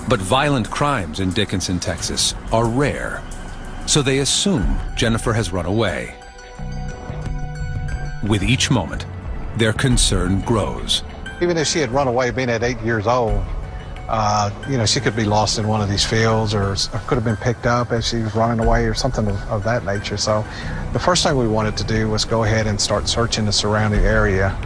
But violent crimes in Dickinson, Texas are rare, so they assume Jennifer has run away. With each moment, their concern grows. Even if she had run away being at 8 years old, she could be lost in one of these fields or could have been picked up as she was running away or something of that nature. So the first thing we wanted to do was go ahead and start searching the surrounding area.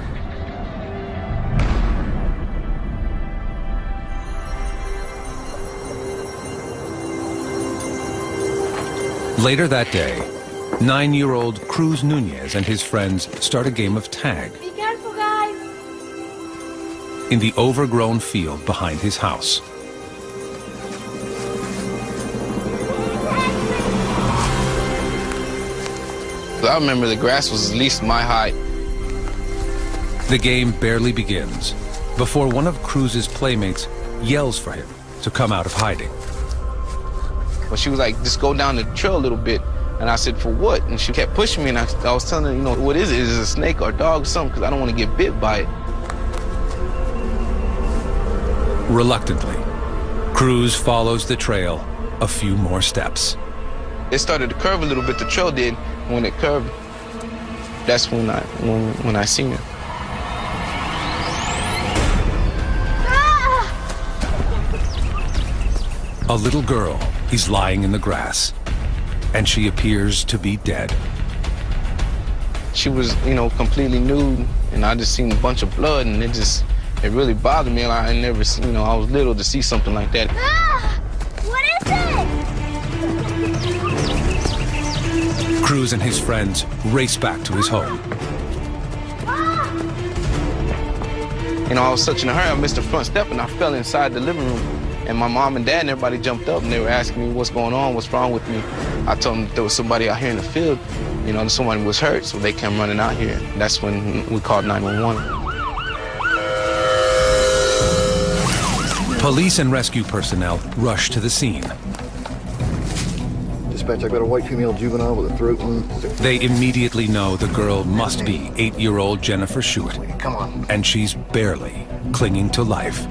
Later that day, 9-year-old Cruz Nunez and his friends start a game of tag. Be careful, guys! In the overgrown field behind his house. I remember the grass was at least my height. The game barely begins before one of Cruz's playmates yells for him to come out of hiding. But she was like, just go down the trail a little bit. And I said, for what? And she kept pushing me, and I was telling her, what is it? Is it a snake or a dog or something? Because I don't want to get bit by it. Reluctantly, Cruz follows the trail a few more steps. It started to curve a little bit, the trail did. When it curved, that's when I seen her. A little girl is lying in the grass, and she appears to be dead. She was, completely nude, and I just seen a bunch of blood, and it really bothered me. I never, I was little to see something like that. Ah! What is it? Cruz and his friends race back to his home. I was such in a hurry, I missed the front step, and I fell inside the living room. And my mom and dad and everybody jumped up, and they were asking me what's going on, what's wrong with me. I told them there was somebody out here in the field, somebody was hurt, so they came running out here. That's when we called 911. Police and rescue personnel rush to the scene. Dispatch, I got a white female juvenile with a throat wound. They immediately know the girl must be 8-year-old Jennifer Schuett. Come on. And she's barely clinging to life.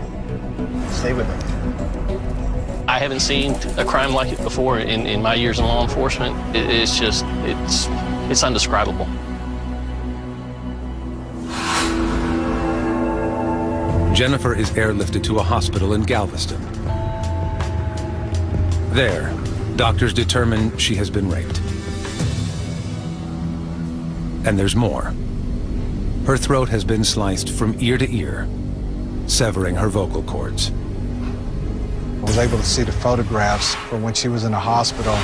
Stay with me. I haven't seen a crime like it before in my years in law enforcement. It's undescribable. Jennifer is airlifted to a hospital in Galveston. There, doctors determine she has been raped. And there's more. Her throat has been sliced from ear to ear, severing her vocal cords. I was able to see the photographs from when she was in the hospital.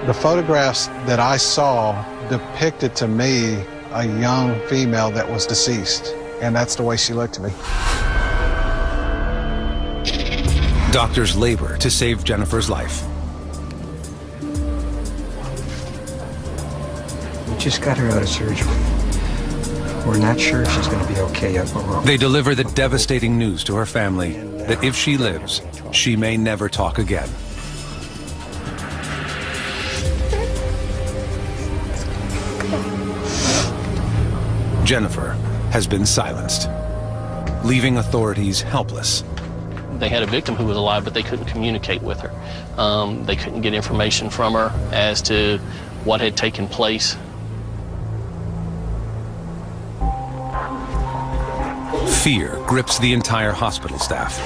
The photographs that I saw depicted to me a young female that was deceased, and that's the way she looked to me. Doctors labor to save Jennifer's life. We just got her out of surgery. We're not sure if she's going to be okay yet, but we're... They deliver the devastating news to her family that if she lives, she may never talk again. Jennifer has been silenced, leaving authorities helpless. They had a victim who was alive, but they couldn't communicate with her. They couldn't get information from her as to what had taken place. Fear grips the entire hospital staff,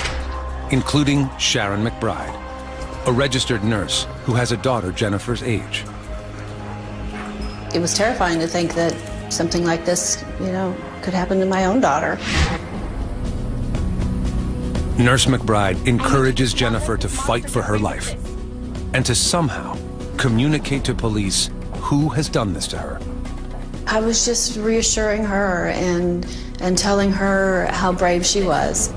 including Sharon McBride, a registered nurse who has a daughter Jennifer's age. It was terrifying to think that something like this, could happen to my own daughter. Nurse McBride encourages Jennifer to fight for her life and to somehow communicate to police who has done this to her. I was just reassuring her and telling her how brave she was.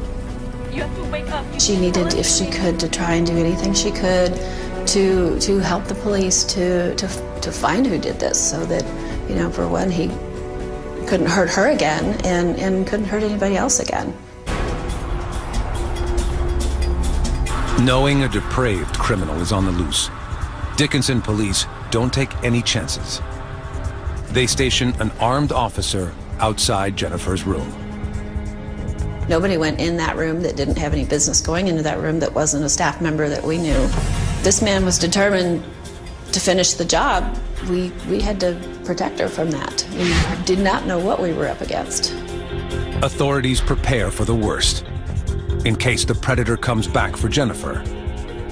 You have to wake up. She needed, if she could, to try and do anything she could to help the police to find who did this, so that, for one, he couldn't hurt her again and couldn't hurt anybody else again. Knowing a depraved criminal is on the loose, Dickinson police don't take any chances. They station an armed officer outside Jennifer's room. Nobody went in that room that didn't have any business going into that room that wasn't a staff member that we knew. This man was determined to finish the job. We had to protect her from that. We did not know what we were up against. Authorities prepare for the worst, in case the predator comes back for Jennifer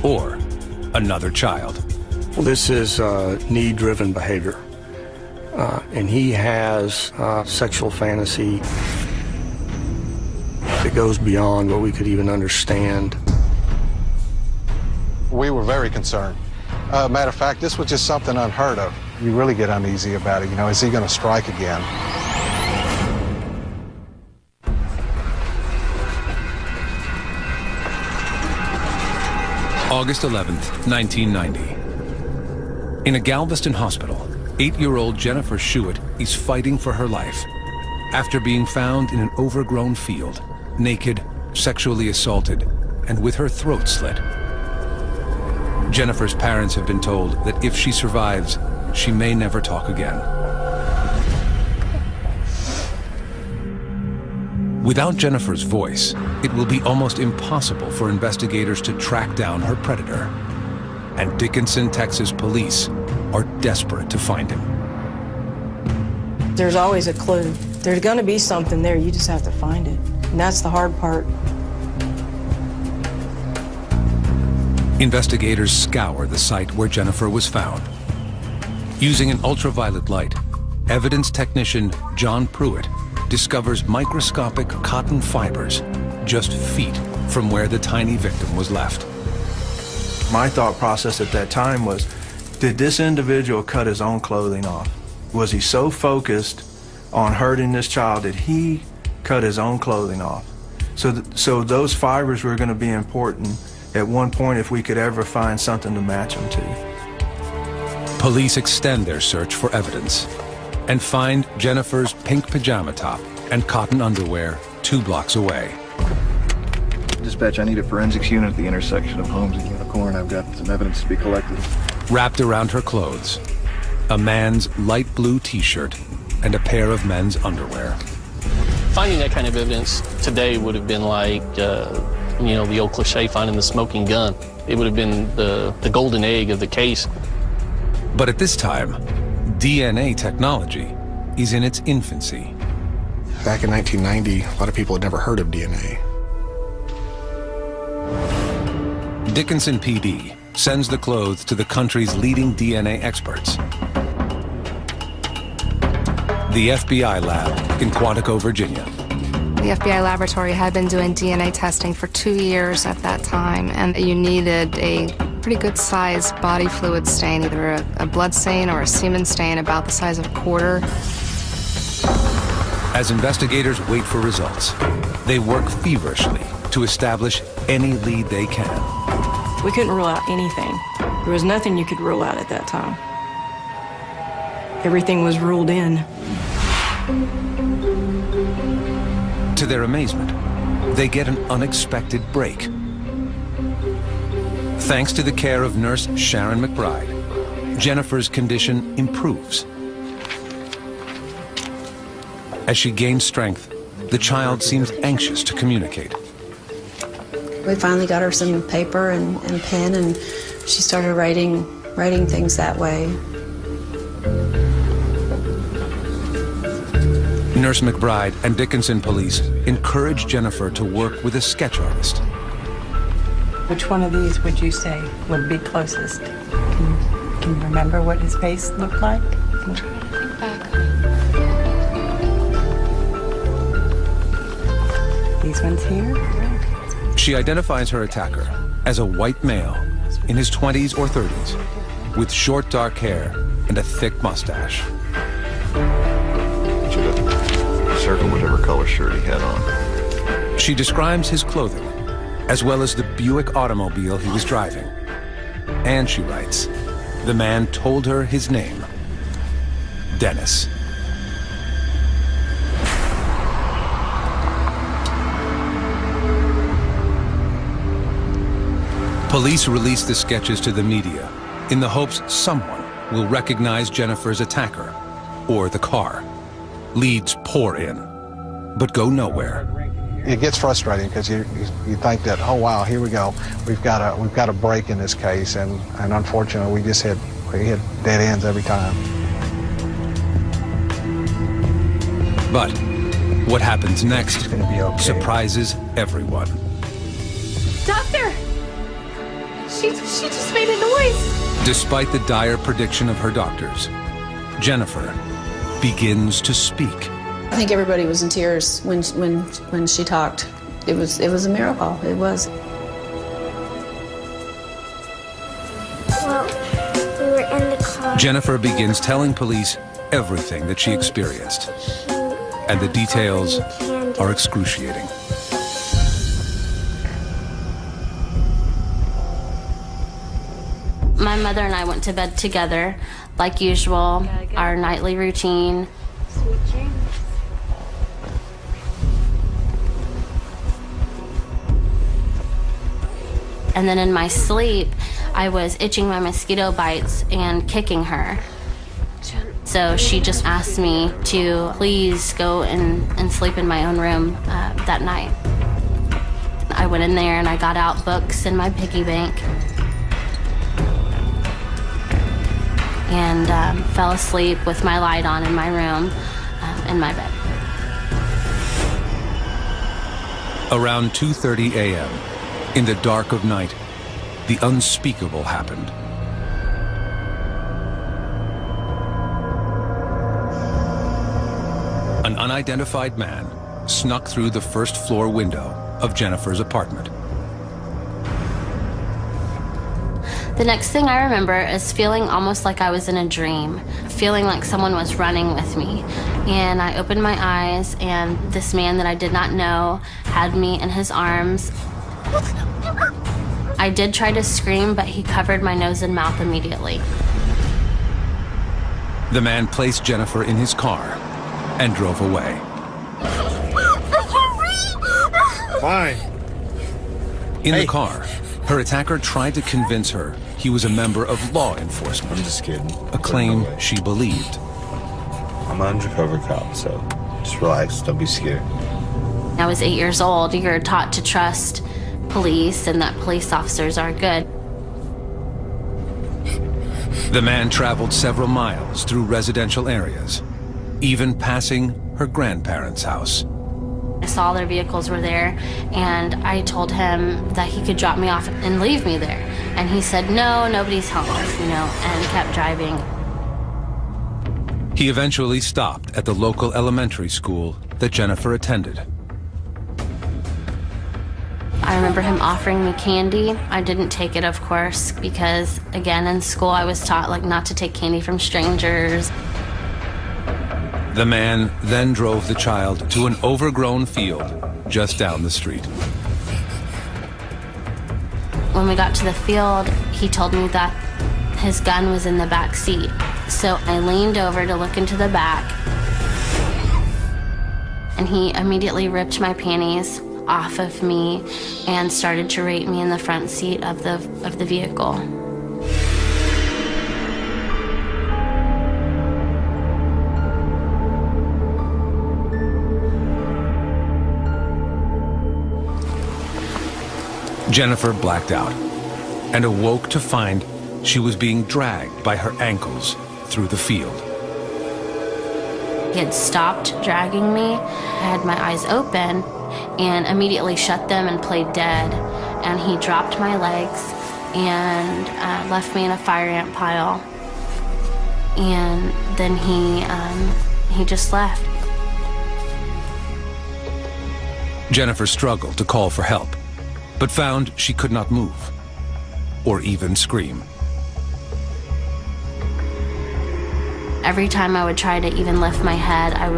or another child. Well, this is need-driven behavior, and he has sexual fantasy that goes beyond what we could even understand. We were very concerned. Matter of fact, this was just something unheard of. You really get uneasy about it. You know, is he going to strike again? August 11th, 1990. In a Galveston hospital, 8-year-old Jennifer Schuett is fighting for her life after being found in an overgrown field, naked, sexually assaulted, and with her throat slit. Jennifer's parents have been told that if she survives, she may never talk again. Without Jennifer's voice, it will be almost impossible for investigators to track down her predator. And Dickinson, Texas police are desperate to find him. There's always a clue. There's going to be something there, you just have to find it. And that's the hard part. Investigators scour the site where Jennifer was found. Using an ultraviolet light, evidence technician John Pruitt discovers microscopic cotton fibers just feet from where the tiny victim was left. My thought process at that time was, did this individual cut his own clothing off? Was he so focused on hurting this child that he cut his own clothing off? So those fibers were going to be important at one point if we could ever find something to match them to. Police extend their search for evidence and find Jennifer's pink pajama top and cotton underwear 2 blocks away. Dispatch, I need a forensics unit at the intersection of Holmes and Unicorn. I've got some evidence to be collected. Wrapped around her clothes, a man's light blue t-shirt and a pair of men's underwear. Finding that kind of evidence today would have been like, you know, the old cliche, finding the smoking gun. It would have been the golden egg of the case. But at this time, DNA technology is in its infancy. Back in 1990, a lot of people had never heard of DNA. Dickinson PD sends the clothes to the country's leading DNA experts. The FBI lab in Quantico, Virginia. The FBI laboratory had been doing DNA testing for 2 years at that time, and you needed a pretty good sized body fluid stain, either a blood stain or a semen stain about the size of a quarter. As investigators wait for results, they work feverishly to establish any lead they can. We couldn't rule out anything. There was nothing you could rule out at that time. Everything was ruled in. To their amazement, they get an unexpected break. Thanks to the care of nurse Sharon McBride, Jennifer's condition improves. As she gains strength, the child seems anxious to communicate. We finally got her some paper and pen, and she started writing things that way. Nurse McBride and Dickinson police encourage Jennifer to work with a sketch artist. Which one of these would you say would be closest? Can you remember what his face looked like? I'm trying to think back. These ones here? She identifies her attacker as a white male in his 20s or 30s with short dark hair and a thick mustache. You should have circled whatever color shirt he had on. She describes his clothing as well as the Buick automobile he was driving. And she writes, the man told her his name, Dennis. Police release the sketches to the media in the hopes someone will recognize Jennifer's attacker or the car. Leads pour in, but go nowhere. it gets frustrating because you think that, oh wow, here we go, we've got a break in this case, and unfortunately we hit dead ends every time. But what happens next It's gonna be okay. surprises everyone. Doctor! She just made a noise. Despite the dire prediction of her doctors, Jennifer begins to speak. I think everybody was in tears when she talked. It was a miracle. It was. Well, we were in the car. Jennifer begins telling police everything that she experienced, and the details are excruciating. My mother and I went to bed together, like usual, our nightly routine. Sweet dreams. And then in my sleep, I was itching my mosquito bites and kicking her. So she just asked me to please go and sleep in my own room that night. I went in there and I got out books in my piggy bank and fell asleep with my light on in my room, in my bed. Around 2:30 a.m., in the dark of night, the unspeakable happened. An unidentified man snuck through the first-floor window of Jennifer's apartment. The next thing I remember is feeling almost like I was in a dream, feeling like someone was running with me. And I opened my eyes, and this man that I did not know had me in his arms. I did try to scream, but he covered my nose and mouth immediately. The man placed Jennifer in his car and drove away. Fine. In the car, her attacker tried to convince her he was a member of law enforcement. I'm just kidding. A claim she believed. I'm an undercover cop, so just relax, don't be scared. I was 8 years old. You're taught to trust police and that police officers are good. The man traveled several miles through residential areas, even passing her grandparents' house. I saw their vehicles were there, and I told him that he could drop me off and leave me there. And he said, no, nobody's home, and kept driving. He eventually stopped at the local elementary school that Jennifer attended. I remember him offering me candy. I didn't take it, of course, because, again, in school I was taught not to take candy from strangers. The man then drove the child to an overgrown field just down the street. When we got to the field, he told me that his gun was in the back seat. So I leaned over to look into the back, and he immediately ripped my panties off of me and started to rape me in the front seat of the vehicle. Jennifer blacked out and awoke to find she was being dragged by her ankles through the field. He had stopped dragging me. I had my eyes open and immediately shut them and played dead. And he dropped my legs and left me in a fire ant pile. And then he just left. Jennifer struggled to call for help, but found she could not move or even scream. Every time I would try to even lift my head, I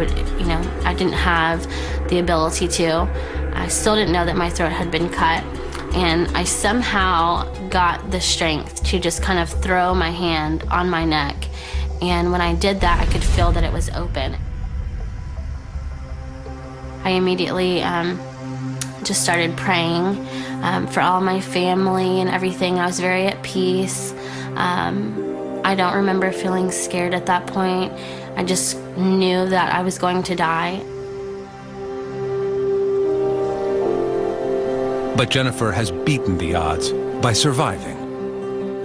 didn't have the ability to. I still didn't know that my throat had been cut. And I somehow got the strength to just kind of throw my hand on my neck. And when I did that, I could feel that it was open. I immediately just started praying for all my family and everything. I was very at peace. I don't remember feeling scared at that point. I just knew that I was going to die. But Jennifer has beaten the odds by surviving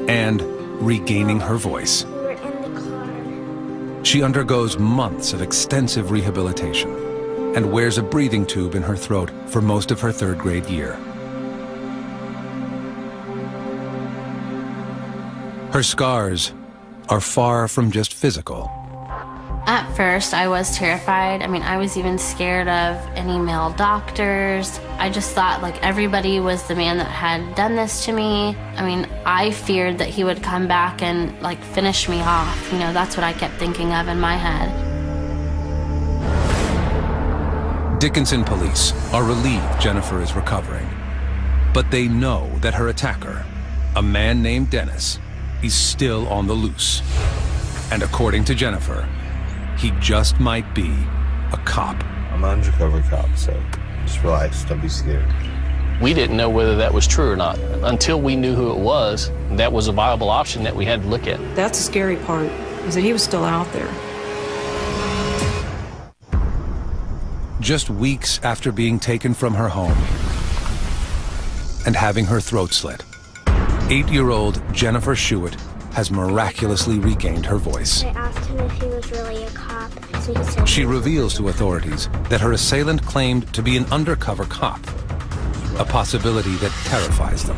and regaining her voice. We're in the car. She undergoes months of extensive rehabilitation and wears a breathing tube in her throat for most of her third grade year. Her scars are far from just physical. At first, I was terrified. I mean, I was even scared of any male doctors. I just thought like everybody was the man that had done this to me. I mean, I feared that he would come back and like finish me off. You know, that's what I kept thinking of in my head. Dickinson police are relieved Jennifer is recovering, but they know that her attacker, a man named Dennis, is still on the loose. And according to Jennifer, he just might be a cop. I'm an undercover cop, so just relax, don't be scared. We didn't know whether that was true or not. Until we knew who it was, that was a viable option that we had to look at. That's the scary part, is that he was still out there. Just weeks after being taken from her home and having her throat slit, 8-year-old Jennifer Schuett has miraculously regained her voice. I asked him if he was really a cop, so he said... She reveals to authorities that her assailant claimed to be an undercover cop, a possibility that terrifies them.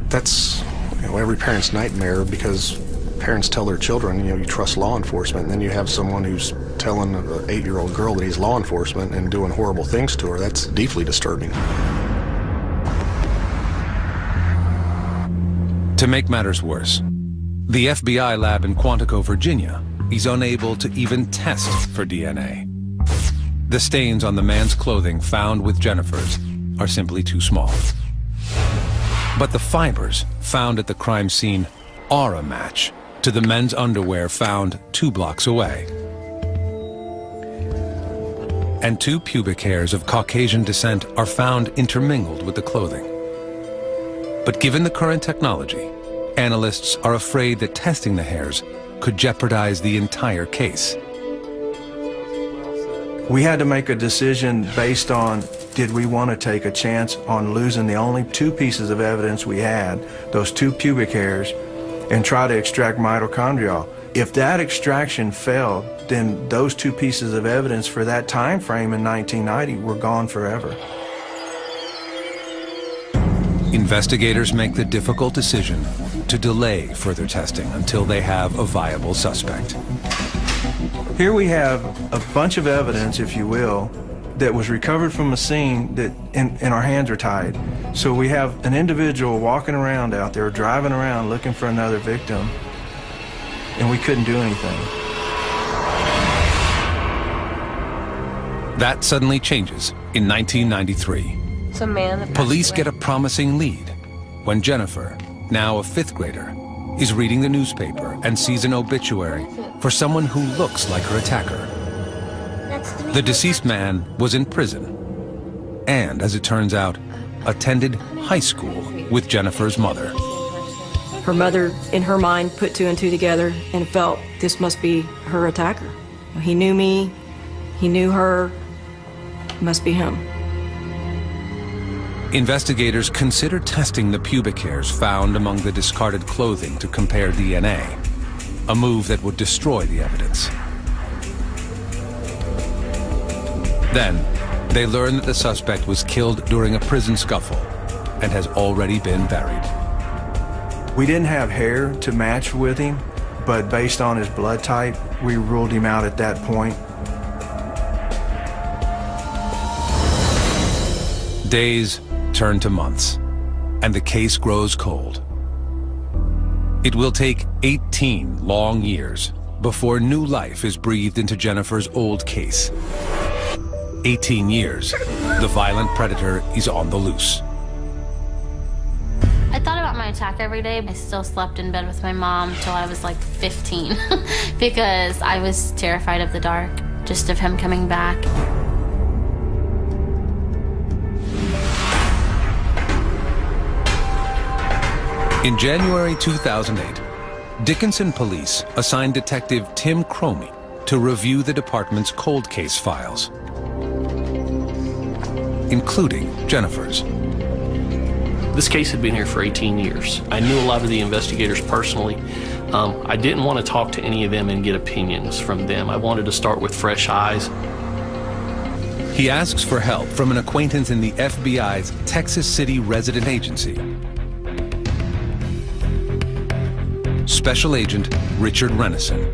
That's every parent's nightmare, because parents tell their children, you trust law enforcement, and then you have someone who's telling an 8-year-old girl that he's law enforcement and doing horrible things to her. That's deeply disturbing. To make matters worse, the FBI lab in Quantico, Virginia, is unable to even test for DNA. The stains on the man's clothing found with Jennifer's are simply too small. But the fibers found at the crime scene are a match to the men's underwear found 2 blocks away. And 2 pubic hairs of Caucasian descent are found intermingled with the clothing. But given the current technology, analysts are afraid that testing the hairs could jeopardize the entire case. We had to make a decision based on, did we want to take a chance on losing the only 2 pieces of evidence we had, those 2 pubic hairs, and try to extract mitochondria. If that extraction failed, then those 2 pieces of evidence for that time frame in 1990 were gone forever. Investigators make the difficult decision to delay further testing until they have a viable suspect. Here we have a bunch of evidence, if you will, that was recovered from a scene that, and our hands are tied. So we have an individual walking around out there, driving around looking for another victim, and we couldn't do anything. That suddenly changes in 1993. It's a man that Police get a promising lead when Jennifer, now a 5th grader, is reading the newspaper and sees an obituary for someone who looks like her attacker. The deceased man was in prison and, as it turns out, attended high school with Jennifer's mother. Her mother, in her mind, put 2 and 2 together and felt this must be her attacker. He knew me, he knew her, it must be him. Investigators consider testing the pubic hairs found among the discarded clothing to compare DNA, a move that would destroy the evidence. Then, they learn that the suspect was killed during a prison scuffle and has already been buried. We didn't have hair to match with him, but based on his blood type, we ruled him out at that point. Days turn to months, and the case grows cold. It will take 18 long years before new life is breathed into Jennifer's old case. 18 years, the violent predator is on the loose. I thought about my attack every day. I still slept in bed with my mom till I was like 15 because I was terrified of the dark, just of him coming back. In January 2008, Dickinson police assigned Detective Tim Cromie to review the department's cold case files. including Jennifer's. This case had been here for 18 years. I knew a lot of the investigators personally. I didn't want to talk to any of them and get opinions from them. I wanted to start with fresh eyes. He asks for help from an acquaintance in the FBI's Texas City Resident Agency. Special Agent Richard Renison.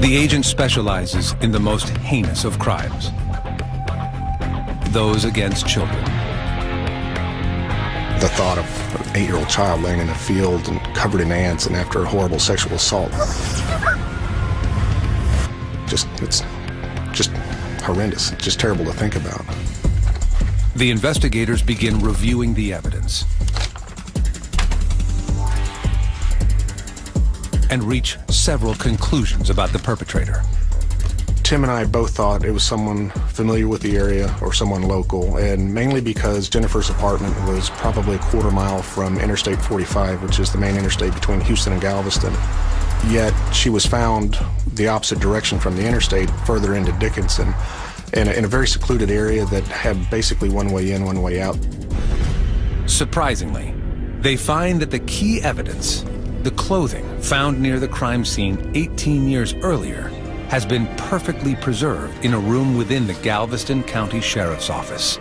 The agent specializes in the most heinous of crimes, those against children. The thought of an 8-year-old child laying in a field and covered in ants and after a horrible sexual assault, it's just horrendous. It's just terrible to think about. The investigators begin reviewing the evidence and reach several conclusions about the perpetrator. Tim and I both thought it was someone familiar with the area or someone local, and mainly because Jennifer's apartment was probably a quarter mile from Interstate 45, which is the main interstate between Houston and Galveston. Yet she was found the opposite direction from the interstate, further into Dickinson, in a very secluded area that had basically one way in, one way out. Surprisingly, they find that the key evidence, the clothing found near the crime scene 18 years earlier, has been perfectly preserved in a room within the Galveston County Sheriff's Office.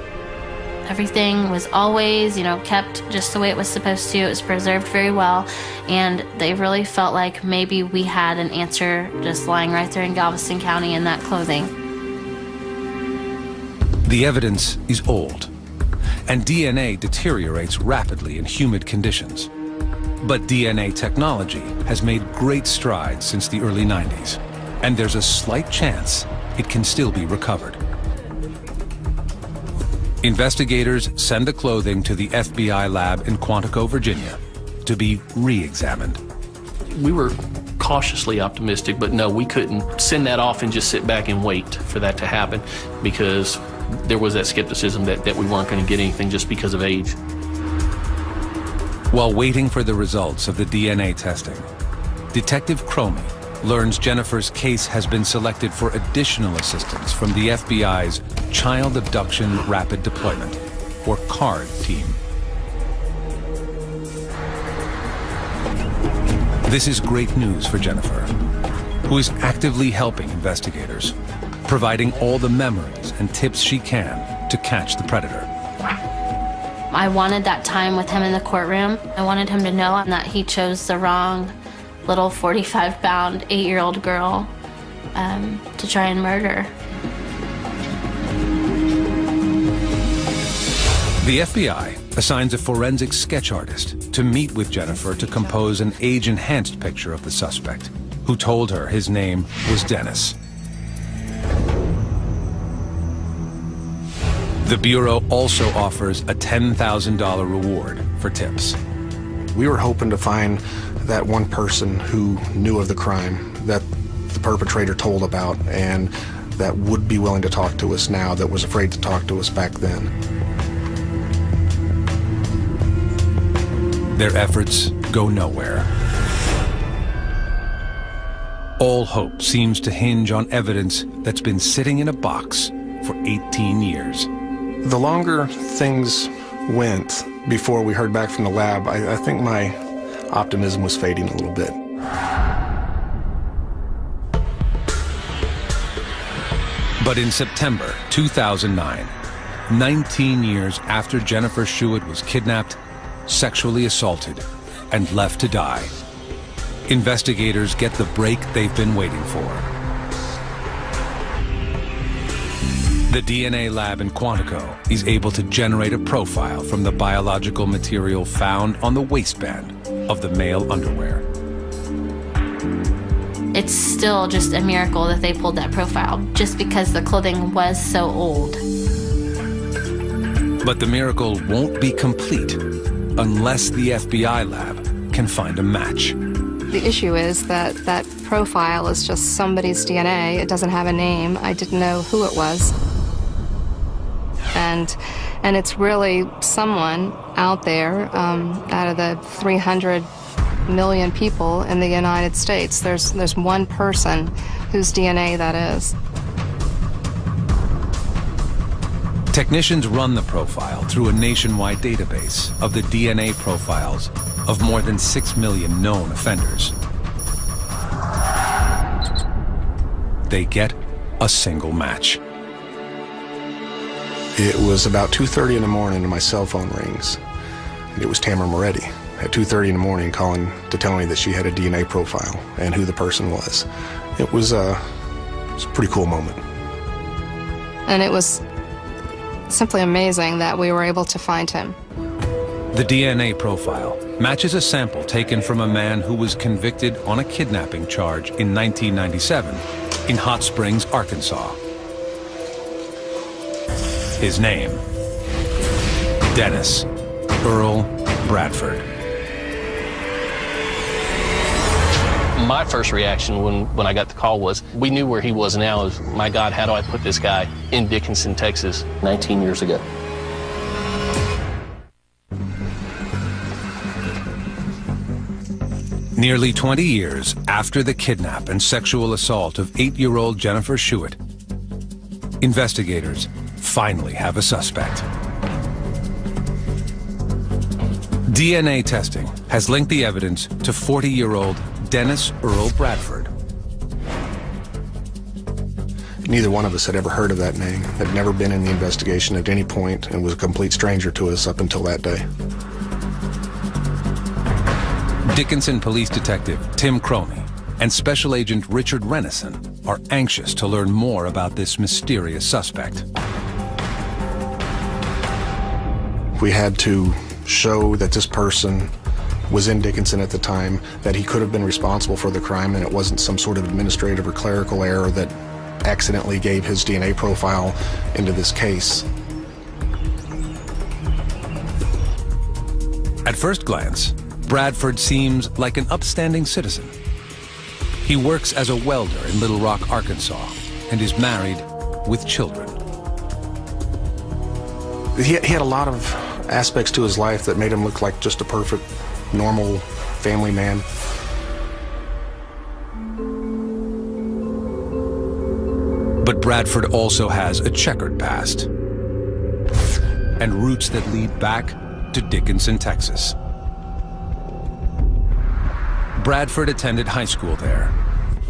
Everything was always, kept just the way it was supposed to. It was preserved very well, and they really felt like maybe we had an answer just lying right there in Galveston County in that clothing. The evidence is old, and DNA deteriorates rapidly in humid conditions. But DNA technology has made great strides since the early 90s, and there's a slight chance it can still be recovered. Investigators send the clothing to the FBI lab in Quantico, Virginia, to be re-examined. We were cautiously optimistic, but no, we couldn't send that off and just sit back and wait for that to happen, because there was that skepticism that we weren't going to get anything just because of age. While waiting for the results of the DNA testing, Detective Cromie learns Jennifer's case has been selected for additional assistance from the FBI's Child Abduction Rapid Deployment, or CARD team. This is great news for Jennifer, who is actively helping investigators, providing all the memories and tips she can to catch the predator. I wanted that time with him in the courtroom. I wanted him to know that he chose the wrong little 45-pound, 8-year-old girl to try and murder. The FBI assigns a forensic sketch artist to meet with Jennifer to compose an age-enhanced picture of the suspect, who told her his name was Dennis. The Bureau also offers a $10,000 reward for tips. We were hoping to find that one person who knew of the crime that the perpetrator told about and that would be willing to talk to us now, that was afraid to talk to us back then. Their efforts go nowhere. All hope seems to hinge on evidence that's been sitting in a box for 18 years. The longer things went before we heard back from the lab, I think my optimism was fading a little bit. But in September 2009, 19 years after Jennifer Schuett was kidnapped, sexually assaulted, and left to die, investigators get the break they've been waiting for. The DNA lab in Quantico is able to generate a profile from the biological material found on the waistband of the male underwear. It's still just a miracle that they pulled that profile, just because the clothing was so old. But the miracle won't be complete unless the FBI lab can find a match. The issue is that that profile is just somebody's DNA. It doesn't have a name. I didn't know who it was. And it's really someone out there, out of the 300 million people in the United States, there's one person whose DNA that is. Technicians run the profile through a nationwide database of the DNA profiles of more than 6 million known offenders. They get a single match. It was about 2:30 in the morning and my cell phone rings. It was Tamara Moretti at 2:30 in the morning calling to tell me that she had a DNA profile and who the person was. It was a pretty cool moment. And it was simply amazing that we were able to find him. The DNA profile matches a sample taken from a man who was convicted on a kidnapping charge in 1997 in Hot Springs, Arkansas. His name, Dennis Earl Bradford. My first reaction when I got the call was, we knew where he was now. Is, my God, how do I put this guy in Dickinson, Texas, 19 years ago? Nearly 20 years after the kidnap and sexual assault of 8-year-old Jennifer Schuett, investigators finally have a suspect. DNA testing has linked the evidence to 40-year-old Dennis Earl Bradford. Neither one of us had ever heard of that name, had never been in the investigation at any point, and was a complete stranger to us up until that day. Dickinson Police Detective Tim Cromie and Special Agent Richard Renison are anxious to learn more about this mysterious suspect. We had to show that this person was in Dickinson at the time, that he could have been responsible for the crime, and it wasn't some sort of administrative or clerical error that accidentally gave his DNA profile into this case. At first glance, Bradford seems like an upstanding citizen. He works as a welder in Little Rock, Arkansas, and is married with children. He had a lot of aspects to his life that made him look like just a perfect, normal family man. But Bradford also has a checkered past and roots that lead back to Dickinson, Texas. Bradford attended high school there,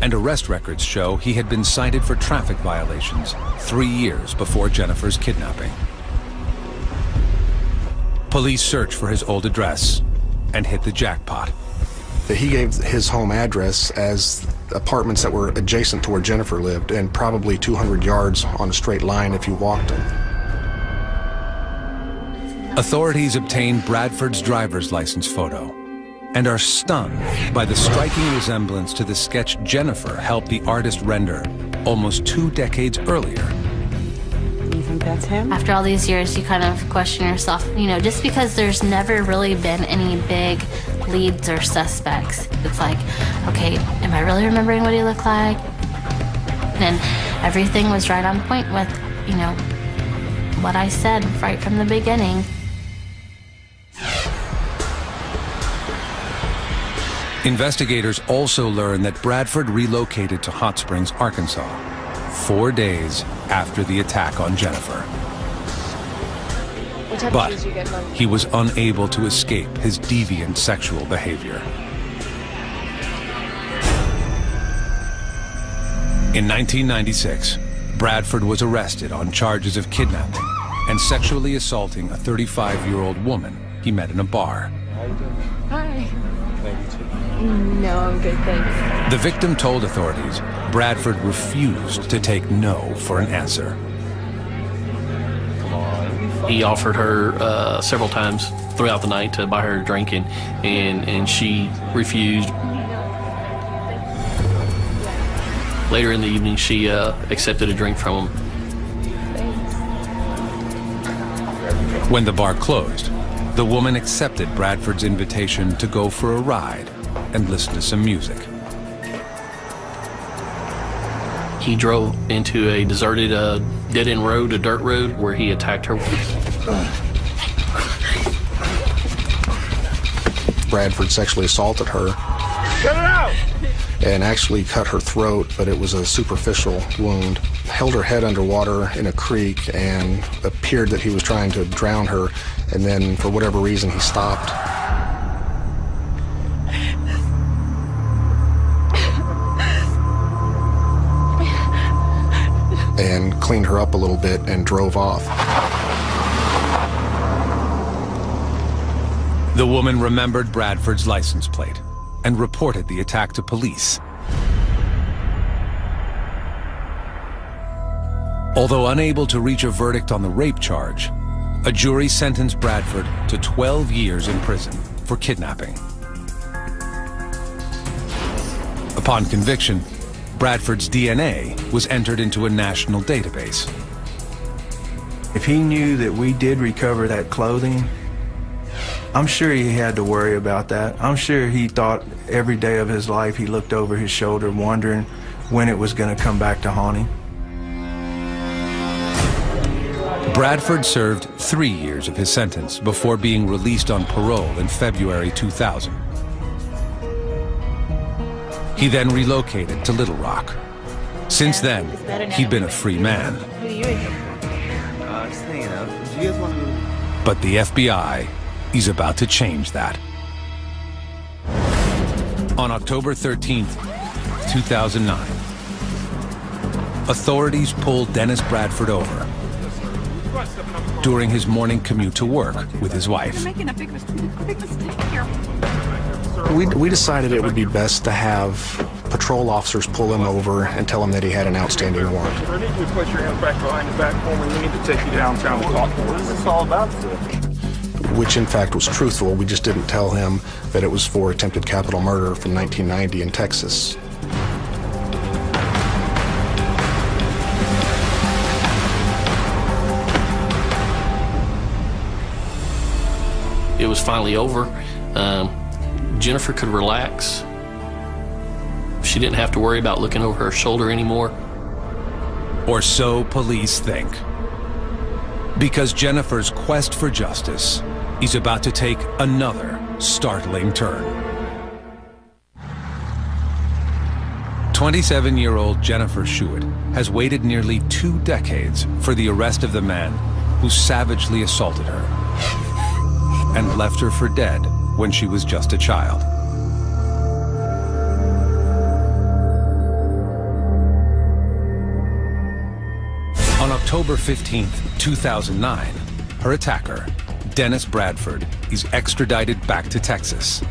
and arrest records show he had been cited for traffic violations 3 years before Jennifer's kidnapping. Police search for his old address and hit the jackpot. He gave his home address as apartments that were adjacent to where Jennifer lived, and probably 200 yards on a straight line if you walked them. Authorities obtained Bradford's driver's license photo and are stunned by the striking resemblance to the sketch Jennifer helped the artist render almost 2 decades earlier. You think that's him? After all these years, you kind of question yourself, you know, just because there's never really been any big leads or suspects. It's like, okay, am I really remembering what he looked like? And everything was right on point with, you know, what I said right from the beginning. Investigators also learned that Bradford relocated to Hot Springs, Arkansas, 4 days after the attack on Jennifer. But he was unable to escape his deviant sexual behavior. In 1996, Bradford was arrested on charges of kidnapping and sexually assaulting a 35-year-old woman he met in a bar. Hi. No, I'm good, thanks. The victim told authorities Bradford refused to take no for an answer. He offered her several times throughout the night to buy her a drink, and she refused. Later in the evening, she accepted a drink from him. When the bar closed, the woman accepted Bradford's invitation to go for a ride and listen to some music. He drove into a deserted dead-end road, a dirt road, where he attacked her. Bradford sexually assaulted her. Cut it out! And actually cut her throat, but it was a superficial wound. held her head underwater in a creek and appeared that he was trying to drown her, and then for whatever reason he stopped. And cleaned her up a little bit and drove off. The woman remembered Bradford's license plate and reported the attack to police. Although unable to reach a verdict on the rape charge, a jury sentenced Bradford to 12 years in prison for kidnapping. Upon conviction, Bradford's DNA was entered into a national database. If he knew that we did recover that clothing, I'm sure he had to worry about that. I'm sure he thought every day of his life he looked over his shoulder wondering when it was going to come back to haunt him. Bradford served 3 years of his sentence before being released on parole in February 2000. He then relocated to Little Rock. Since then, he'd been a free man. But the FBI is about to change that. On October 13th, 2009, authorities pulled Dennis Bradford over during his morning commute to work with his wife. You're making a big mistake here. We decided it would be best to have patrol officers pull him over and tell him that he had an outstanding warrant. I need you to put your hands back behind your back for me. We need to take you downtown and talk to us. What is this all about, sir? Which in fact was truthful. We just didn't tell him that it was for attempted capital murder from 1990 in Texas. It was finally over. Jennifer could relax. She didn't have to worry about looking over her shoulder anymore. Or so police think. Because Jennifer's quest for justice is about to take another startling turn. 27-year-old Jennifer Schuett has waited nearly 2 decades for the arrest of the man who savagely assaulted her and left her for dead when she was just a child. On October 15th, 2009, her attacker, Dennis Bradford, is extradited back to Texas.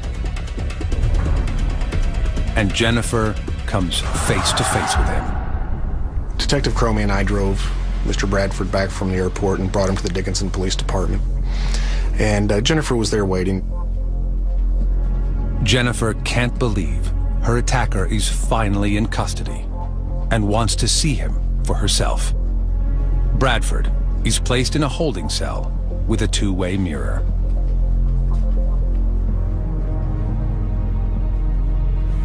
And Jennifer comes face to face with him. Detective Cromie and I drove Mr. Bradford back from the airport and brought him to the Dickinson Police Department. And Jennifer was there waiting. Jennifer can't believe her attacker is finally in custody and wants to see him for herself. Bradford is placed in a holding cell with a 2-way mirror.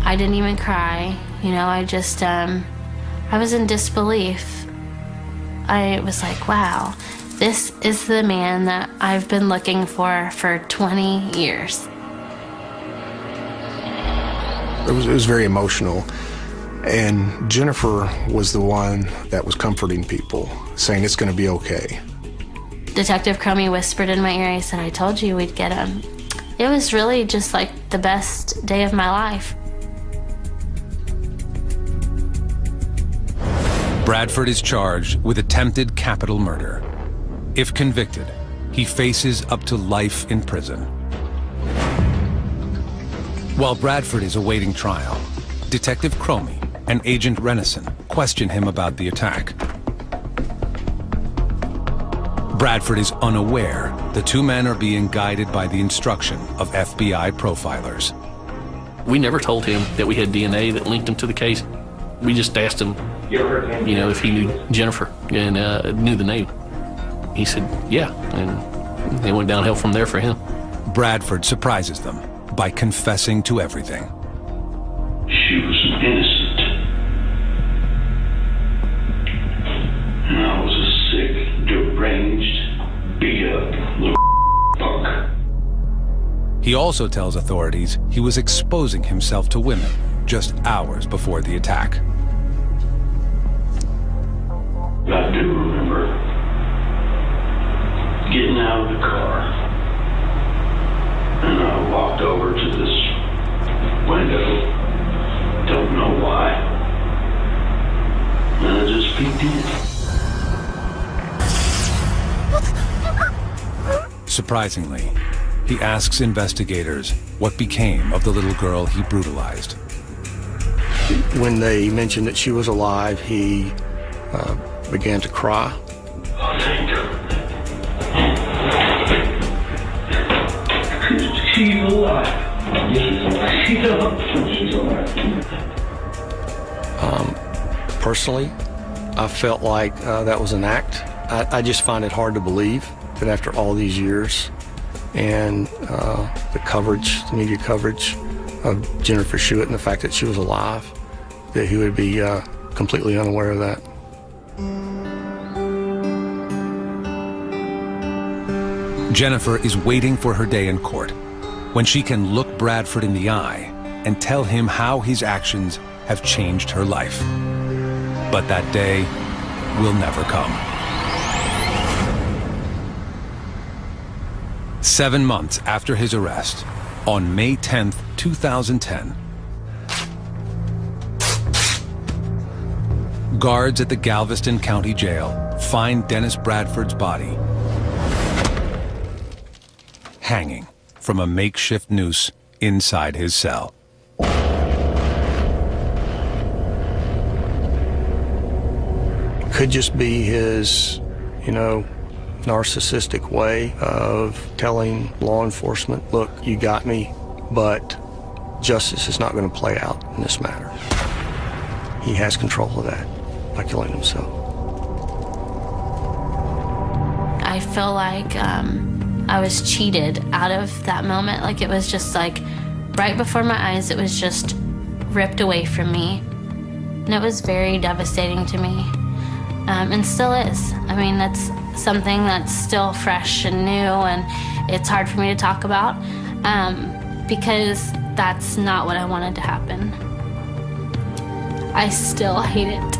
I didn't even cry. You know, I just, I was in disbelief. I was like, wow, this is the man that I've been looking for 20 years. It was very emotional. And Jennifer was the one that was comforting people, saying it's going to be okay. Detective Cromie whispered in my ear, he said, I told you we'd get him. It was really just like the best day of my life. Bradford is charged with attempted capital murder. If convicted, he faces up to life in prison. While Bradford is awaiting trial, Detective Cromie and Agent Renison question him about the attack. Bradford is unaware the 2 men are being guided by the instruction of FBI profilers. We never told him that we had DNA that linked him to the case. We just asked him, you know, if he knew Jennifer and knew the name. He said, yeah, and it went downhill from there for him. Bradford surprises them by confessing to everything. She was innocent. And I was a sick, deranged, beat-up little punk. He also tells authorities he was exposing himself to women just hours before the attack. I do remember getting out of the car, and I walked over to this window, don't know why, and I just peeked in. Surprisingly, he asks investigators what became of the little girl he brutalized. When they mentioned that she was alive, he began to cry. Oh, thank God. She's alive. She's alive. Personally, I felt like that was an act. I just find it hard to believe that after all these years and the coverage, the media coverage of Jennifer Schuett and the fact that she was alive, that he would be completely unaware of that. Jennifer is waiting for her day in court, when she can look Bradford in the eye and tell him how his actions have changed her life. But that day will never come. 7 months after his arrest, on May 10th, 2010, guards at the Galveston County Jail find Dennis Bradford's body hanging from a makeshift noose inside his cell. Could just be his, narcissistic way of telling law enforcement, look, you got me, but justice is not going to play out in this matter. He has control of that by killing himself. I feel like I was cheated out of that moment. Like it was just like right before my eyes, it was just ripped away from me. And it was very devastating to me. And still is. I mean, that's something that's still fresh and new, and it's hard for me to talk about because that's not what I wanted to happen. I still hate it,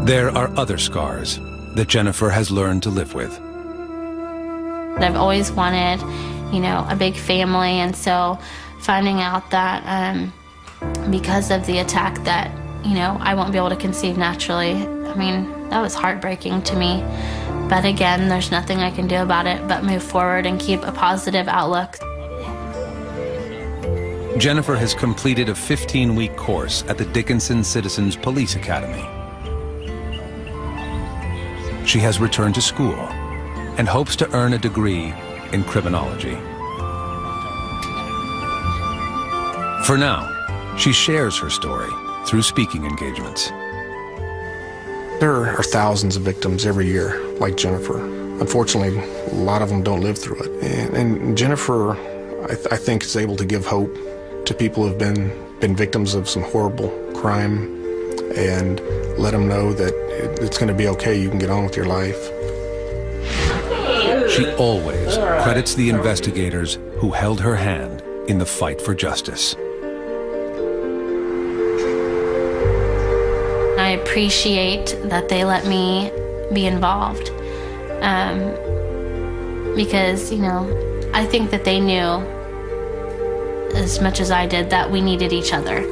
There are other scars that Jennifer has learned to live with. I've always wanted, a big family, and so finding out that because of the attack that, I won't be able to conceive naturally, I mean, that was heartbreaking to me. But again, there's nothing I can do about it but move forward and keep a positive outlook. Jennifer has completed a 15-week course at the Dickinson Citizens Police Academy. She has returned to school and hopes to earn a degree in criminology. For now, she shares her story through speaking engagements. There are thousands of victims every year like Jennifer. Unfortunately, a lot of them don't live through it. And Jennifer, I think, is able to give hope to people who have been victims of some horrible crime and let them know that it's going to be okay, you can get on with your life. She always credits the investigators who held her hand in the fight for justice. I appreciate that they let me be involved because, I think that they knew as much as I did that we needed each other.